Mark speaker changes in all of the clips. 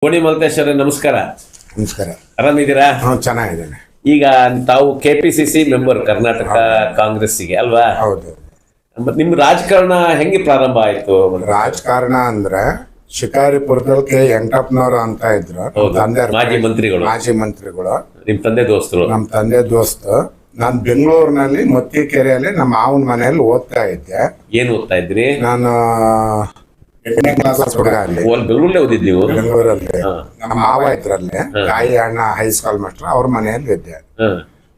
Speaker 1: ಕೋಣಿ ಮಲ್ತೇಶ್ವರ ನಮಸ್ಕಾರ.
Speaker 2: ನಮಸ್ಕಾರ.
Speaker 1: ಆರಾಮಿದ್ದೀರಾ?
Speaker 2: ಚೆನ್ನಾಗಿದ್ದೇನೆ.
Speaker 1: ಈಗ ತಾವು KPCC ಮೆಂಬರ್ ಕರ್ನಾಟಕ ಕಾಂಗ್ರೆಸ್ಸಿಗೆ ಅಲ್ವಾ?
Speaker 2: ಹೌದು.
Speaker 1: ನಿಮ್ ರಾಜಕಾರಣ ಹೆಂಗೆ ಪ್ರಾರಂಭ ಆಯ್ತು?
Speaker 2: ರಾಜಕಾರಣ ಅಂದ್ರೆ ಶಿಕಾರಿಪುರದಲ್ಲಿ ಎಂಟಪ್ಪನವರು ಅಂತ ಇದ್ರು. ಮಾಜಿ ಮಂತ್ರಿಗಳು.
Speaker 1: ನಿಮ್ ತಂದೆ ದೋಸ್ತರು?
Speaker 2: ನಮ್ ತಂದೆ ದೋಸ್ತ. ನಾನು ಬೆಂಗಳೂರಿನಲ್ಲಿ ಮೊತ್ತಿಕೆರೆಯಲ್ಲಿ ನಮ್ಮ ಮಾವನ ಮನೆಯಲ್ಲಿ ಓದ್ತಾ ಇದ್ದೆ.
Speaker 1: ಏನ್ ಓದ್ತಾ ಇದ್ರಿ?
Speaker 2: ನಾನು 8ನೇ ಕ್ಲಾಸ್ ಹುಡುಗ. ಅಲ್ಲಿ
Speaker 1: ಬೆಂಗಳೂರಲ್ಲೇ ಓದಿದ್ ನೀವು?
Speaker 2: ಬೆಂಗಳೂರಲ್ಲಿ ನಮ್ಮ ಮಾವ ಇದ್ರಲ್ಲಿ ತಾಯಿ ಅಣ್ಣ ಹೈಸ್ಕೂಲ್ ಮಾಸ್ಟರ್ ಅವ್ರ ಮನೆಯಲ್ಲಿ ಇದ್ದೆ.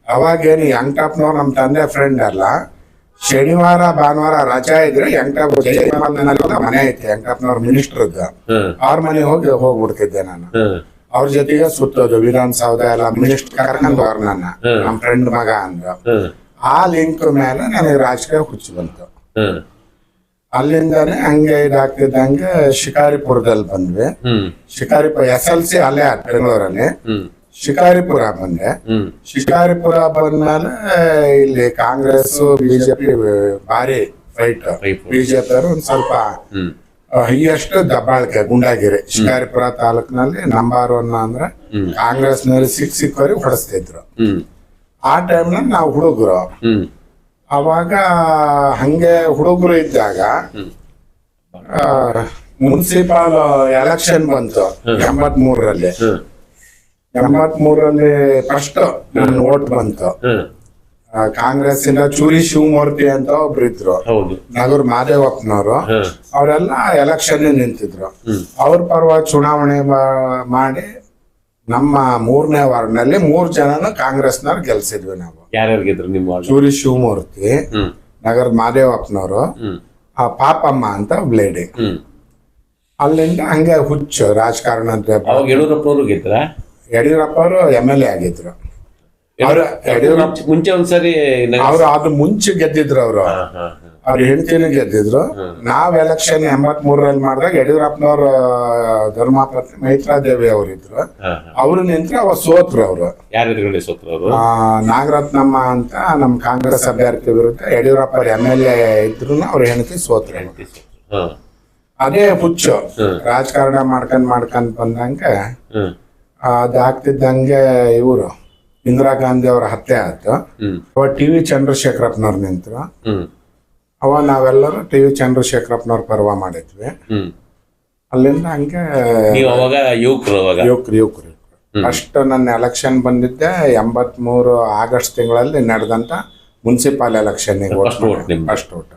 Speaker 2: ಅವಾಗೇನು ಎಂಟಪ್ಪನವ್ರು ನಮ್ಮ ತಂದೆ ಫ್ರೆಂಡ್ ಅಲ್ಲ. ಶನಿವಾರ ಭಾನುವಾರ ರಜಾ ಇದ್ರೆ ಮನೆ ಐತೆ ಎಂಟಪ್ಪನವ್ರ ಮಿನಿಸ್ಟರ್ ಇದ್ದ. ಅವ್ರ ಮನೆ ಹೋಗ್ಬಿಡ್ತಿದ್ದೆ ನಾನು. ಅವ್ರ ಜೊತೆಗೆ ಸುತ್ತೋದು ವಿಧಾನಸೌಧ ಎಲ್ಲ ಮಿನಿಸ್ಟರ್ ಕರ್ಕೊಂಡು ಅವ್ರ ನಮ್ಮ ಫ್ರೆಂಡ್ ಮಗ ಅಂದ್ರು. ಆ ಲಿಂಕ್ ಮೇಲೆ ನನಗೆ ರಾಜಕೀಯ ಹುಚ್ಚು ಬಂತು. ಅಲ್ಲಿಂದಾನೆ ಹಂಗೆ ಇದಾಗ್ತಿದ್ದಂಗೆ ಶಿಕಾರಿಪುರದಲ್ಲಿ ಬಂದ್ವಿ. ಶಿಕಾರಿಪುರ SLC ಅಲ್ಲೇ ಬೆಂಗಳೂರಲ್ಲಿ. ಶಿಕಾರಿಪುರ ಬಂದೆ. ಶಿಕಾರಿಪುರ ಬಂದ್ಮೇಲೆ ಇಲ್ಲಿ ಕಾಂಗ್ರೆಸ್ BJP ಭಾರಿ ಫೈಟ್. BJP ಅವರು ಒಂದ್ ಸ್ವಲ್ಪ ಹೈಯೆಸ್ಟ್ ದಬ್ಬಾಳಿಕೆ ಗುಂಡಾಗಿರಿ. ಶಿಕಾರಿಪುರ ತಾಲೂಕಿನಲ್ಲಿ ನಂಬರ್ 1 ಅಂದ್ರೆ ಕಾಂಗ್ರೆಸ್ ನಲ್ಲಿ ಸಿಕ್ಕವರಿಗೆ ಹೊಡೆಸ್ತಿದ್ರು. ಆ ಟೈಮ್ನಲ್ಲಿ ನಾವು ಹುಡುಗರು. ಅವಾಗ ಹಂಗೆ ಹುಡುಗರು ಇದ್ದಾಗ ಮುನ್ಸಿಪಲ್ ಎಲೆಕ್ಷನ್ ಬಂತು 83ರಲ್ಲಿ. 83ರಲ್ಲಿ ಫಸ್ಟ್ ನನ್ನ ವೋಟ್ ಬಂತು. ಕಾಂಗ್ರೆಸ್ ಇಂದ ಚೂರಿ ಶಿವಮೂರ್ತಿ ಅಂತ ಒಬ್ರು ಇದ್ರು, ನಗರ ಮಾದೇವಪ್ಪನವರು. ಅವರೆಲ್ಲ ಎಲೆಕ್ಷನ್ ನಿಂತಿದ್ರು. ಅವ್ರ ಪರವಾಗಿ ಚುನಾವಣೆ ಮಾಡಿ ನಮ್ಮ 3ನೇ ವಾರ್ಡ್ನಲ್ಲಿ 3 ಜನನ ಕಾಂಗ್ರೆಸ್ನವ್ರು ಗೆಲ್ಸಿದ್ವಿ ನಾವು.
Speaker 1: ಯಾರ್ಯಾರು ಗೆದ್ರು ನಿಮ್ಮ?
Speaker 2: ಚೂರಿ ಶಿವಮೂರ್ತಿ, ನಗರ ಮಾದೇವಪ್ಪನವರು, ಪಾಪಮ್ಮ ಅಂತ ಲೇಡಿ. ಅಲ್ಲಿಂದ ಹಂಗೆ ಹುಚ್ಚು ರಾಜಕಾರಣ ಅಂತ.
Speaker 1: ಯಡಿಯೂರಪ್ಪನವರು ಗೆದ್ರ?
Speaker 2: ಯಡಿಯೂರಪ್ಪ ಅವರು MLA ಆಗಿದ್ರು.
Speaker 1: ಮುಂಚೆ ಒಂದ್ಸರಿ
Speaker 2: ಅವ್ರು ಅದು ಮುಂಚೆ ಗೆದ್ದಿದ್ರು. ಅವ್ರ ಹೆಂಡತಿನೂ ಗೆದ್ದಿದ್ರು. ನಾವ್ ಎಲೆಕ್ಷನ್ 83ರಲ್ಲಿ ಮಾಡಿದಾಗ ಯಡಿಯೂರಪ್ಪನವ್ರ ಧರ್ಮಪತ್ನಿ ಮೈತ್ರಾದೇವಿ ಅವರಿದ್ರು. ಅವ್ರು ನಿಂತ್ರೆ ಅವ ಸೋತ್ರು. ಅವರು ನಾಗರತ್ನಮ್ಮ ಅಂತ ನಮ್ ಕಾಂಗ್ರೆಸ್ ಅಭ್ಯರ್ಥಿ ವಿರುದ್ಧ ಯಡಿಯೂರಪ್ಪ MLA ಇದ್ರು. ಅವ್ರ ಹೆಂಡತಿ ಸೋತ್ರು. ಅದೇ ಹುಚ್ಚು ರಾಜಕಾರಣ ಮಾಡ್ಕೊಂಡ್ ಬಂದಂಗೆ ಅದಾಗ್ತಿದ್ದಂಗೆ ಇವರು ಇಂದಿರಾ ಗಾಂಧಿ ಅವರ ಹತ್ಯೆ ಆಯ್ತು. ಅವ TV ಚಂದ್ರಶೇಖರಪ್ಪನವ್ರು ನಿಂತರು. ಅವ ನಾವೆಲ್ಲರೂ TV ಚಂದ್ರಶೇಖರಪ್ಪನವ್ರ ಪರ್ವ ಮಾಡಿದ್ವಿ. ಅಲ್ಲಿಂದ ಹಂಗೆ ಯುವಕರು ಫಸ್ಟ್ ನನ್ನ ಎಲೆಕ್ಷನ್ ಬಂದಿದ್ದೆ 83 ಆಗಸ್ಟ್ ತಿಂಗಳಲ್ಲಿ ನಡೆದಂತ ಮುನ್ಸಿಪಲ್ ಎಲೆಕ್ಷನ್ ಫಸ್ಟ್ ಓಟ್.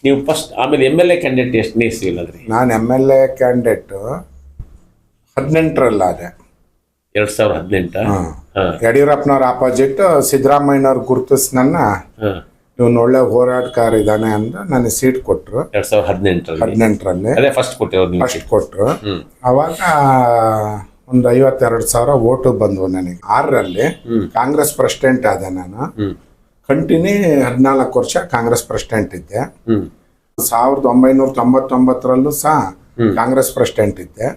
Speaker 1: ನೀವು ಫಸ್ಟ್ ಆಮೇಲೆ MLA ಕ್ಯಾಂಡಿಡೇಟ್ ಎಷ್ಟನೇ ಇಸ್ವಿಲದ್ರಿ?
Speaker 2: ನಾನು MLA ಕ್ಯಾಂಡಿಡೇಟ್ 18ರಲ್ಲಿ ಆದೆ.
Speaker 1: 2018.
Speaker 2: ಯಡಿಯೂರಪ್ಪನವ್ರ ಆಪೋಸಿಟ್ ಸಿದ್ದರಾಮಯ್ಯನವ್ರ ಗುರುತಿಸ್ ನನ್ನ ಇವನು ಒಳ್ಳೆ ಹೋರಾಟಗಾರ ಇದ್ದಾನೆ ಅಂತ ನನಗೆ ಸೀಟ್ ಕೊಟ್ರು.
Speaker 1: 2018ರಲ್ಲಿ ಫಸ್ಟ್
Speaker 2: ಕೊಟ್ರು. ಅವಾಗ ಒಂದು 52,000 ಓಟು ಬಂದ್ವು ನನಗೆ. 6ರಲ್ಲಿ ಕಾಂಗ್ರೆಸ್ ಪ್ರೆಸಿಡೆಂಟ್ ಆದೆ ನಾನು. ಕಂಟಿನ್ಯೂ 14 ವರ್ಷ ಕಾಂಗ್ರೆಸ್ ಪ್ರೆಸಿಡೆಂಟ್ ಇದ್ದೆ. 1999ರಲ್ಲೂ ಸಹ ಕಾಂಗ್ರೆಸ್ ಪ್ರೆಸಿಡೆಂಟ್ ಇದ್ದೆ.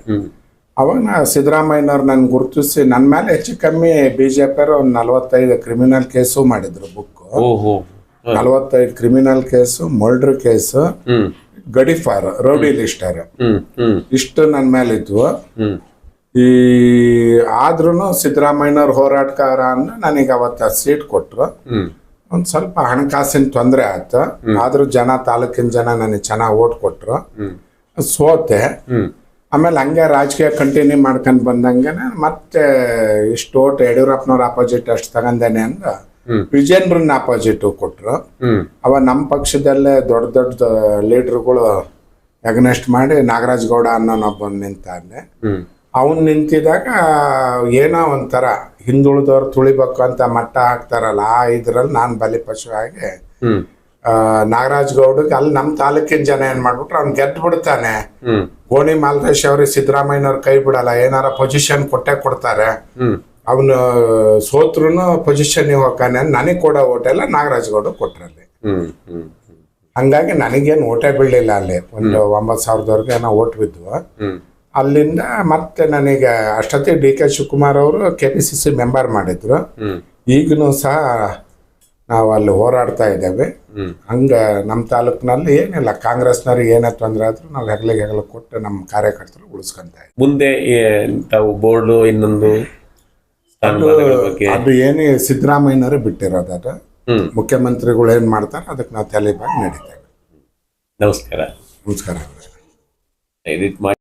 Speaker 2: ಅವಾಗ ಸಿದ್ದರಾಮಯ್ಯನವ್ರು ನನ್ ಗುರುತಿಸಿ ನನ್ನ ಮೇಲೆ ಹೆಚ್ಚು ಕಮ್ಮಿ BJP ಅವರು 45 ಕ್ರಿಮಿನಲ್ ಕೇಸು ಮಾಡಿದ್ರು. Book 45 criminal case, murder case, ಗಡಿಫಾರ್, ರೌಡಿ ಲಿಸ್ಟರ್ ಇಷ್ಟು ನನ್ನ ಮೇಲೆ ಇದ್ವು. ಈ ಆದ್ರೂ ಸಿದ್ದರಾಮಯ್ಯನವ್ರ ಹೋರಾಟಗಾರ ಅಂದ್ರೆ ನನಗೆ ಅವತ್ತ ಸೀಟ್ ಕೊಟ್ರು. ಒಂದ್ ಸ್ವಲ್ಪ ಹಣಕಾಸಿನ ತೊಂದರೆ ಆಯ್ತು. ಆದ್ರೂ ತಾಲೂಕಿನ ಜನ ನನಗೆ ಚೆನ್ನಾಗಿ ಓಟ್ ಕೊಟ್ರು. ಸೋತೆ. ಆಮೇಲೆ ಹಂಗೆ ರಾಜಕೀಯ ಕಂಟಿನ್ಯೂ ಮಾಡ್ಕೊಂಡ್ ಬಂದಂಗೆ ಮತ್ತೆ ಇಷ್ಟು ಓಟ್ ಯಡಿಯೂರಪ್ಪನವ್ರ ಆಪೋಸಿಟ್ ಅಷ್ಟು ತಗೊಂಡೇನೆ ಅಂದ ವಿಜೇಂದ್ರನ್ ಆಪೋಸಿಟ್ ಕೊಟ್ರು. ಅವ ನಮ್ಮ ಪಕ್ಷದಲ್ಲೇ ದೊಡ್ಡ ಲೀಡರ್ಗಳು ಅಗ್ನೆಸ್ಟ್ ಮಾಡಿ ನಾಗರಾಜ್ ಗೌಡ ಅನ್ನೋನೊಬ್ಬ ನಿಂತಾನೆ. ಅವನ್ ನಿಂತಿದಾಗ ಏನೋ ಒಂಥರ ಹಿಂದುಳಿದವ್ರು ತುಳಿಬೇಕು ಅಂತ ಮಟ್ಟ ಹಾಕ್ತಾರಲ್ಲ, ಆ ಇದ್ರಲ್ಲಿ ನಾನು ಬಲಿಪಶು ಆಗಿ ನಾಗರಾಜ್ ಗೌಡಗೆ ಅಲ್ಲಿ ನಮ್ಮ ತಾಲೂಕಿನ ಜನ ಏನ್ ಮಾಡ್ಬಿಟ್ರು, ಅವ್ನ್ ಗೆದ್ದು ಬಿಡ್ತಾನೆ. ಕೋಣಿ ಮಾಲ್ತೇಶ್ ಅವ್ರಿಗೆ ಸಿದ್ದರಾಮಯ್ಯನವ್ರ ಕೈ ಬಿಡಲ್ಲ, ಏನಾರ ಪೊಸಿಷನ್ ಕೊಟ್ಟೆ ಕೊಡ್ತಾರೆ. ಅವನು ಸೋತ್ರುನು ಪೊಸಿಷನ್ ಹೋಗ್ತಾನೆ. ನನಗೆ ಕೊಡೋ ಓಟ್ ಎಲ್ಲ ನಾಗರಾಜ್ ಗೌಡ ಕೊಟ್ರಲ್ಲಿ. ಹಂಗಾಗಿ ನನಗೇನು ಓಟೇ ಬೀಳಲಿಲ್ಲ. ಅಲ್ಲಿ ಒಂದು 9,000 ಏನೋ ಓಟ್ ಬಿದ್ವು. ಅಲ್ಲಿಂದ ಮತ್ತೆ ನನಗೆ ಅಷ್ಟೊತ್ತಿಗೆ DK ಶಿವಕುಮಾರ್ ಅವರು KPCC ಮೆಂಬರ್ ಮಾಡಿದ್ರು. ಈಗನೂ ಸಹ ನಾವು ಅಲ್ಲಿ ಹೋರಾಡ್ತಾ ಇದ್ದೇವೆ. ಹಂಗ ನಮ್ಮ ತಾಲೂಕಿನಲ್ಲಿ ಏನಿಲ್ಲ, ಕಾಂಗ್ರೆಸ್ನವ್ರಿಗೆ ಏನೇ ತೊಂದರೆ ಆದ್ರೂ ನಾವು ಹೆಗಲಿಗೆ ಕೊಟ್ಟು ನಮ್ಮ ಕಾರ್ಯಕರ್ತರು ಉಳಿಸ್ಕೊಂತ ಇದ್ದೀವಿ.
Speaker 1: ಮುಂದೆ ತಾವು ಬೋರ್ಡು ಇನ್ನೊಂದು ಸ್ಥಾನಮಾನಗಳ ಬಗ್ಗೆ
Speaker 2: ಅದು ಏನೇ ಸಿದ್ದರಾಮಯ್ಯನವರೇ ಬಿಟ್ಟಿರೋದು, ಅದು ಮುಖ್ಯಮಂತ್ರಿಗಳು ಏನ್ ಮಾಡ್ತಾರೆ ಅದಕ್ಕೆ ನಾವು ತಲೆಬಾಗಿ ನಡೀತೇವೆ.
Speaker 1: ನಮಸ್ಕಾರ.
Speaker 2: ನಮಸ್ಕಾರ.
Speaker 1: ಎಡಿಟ್ ಮಾಡಿ.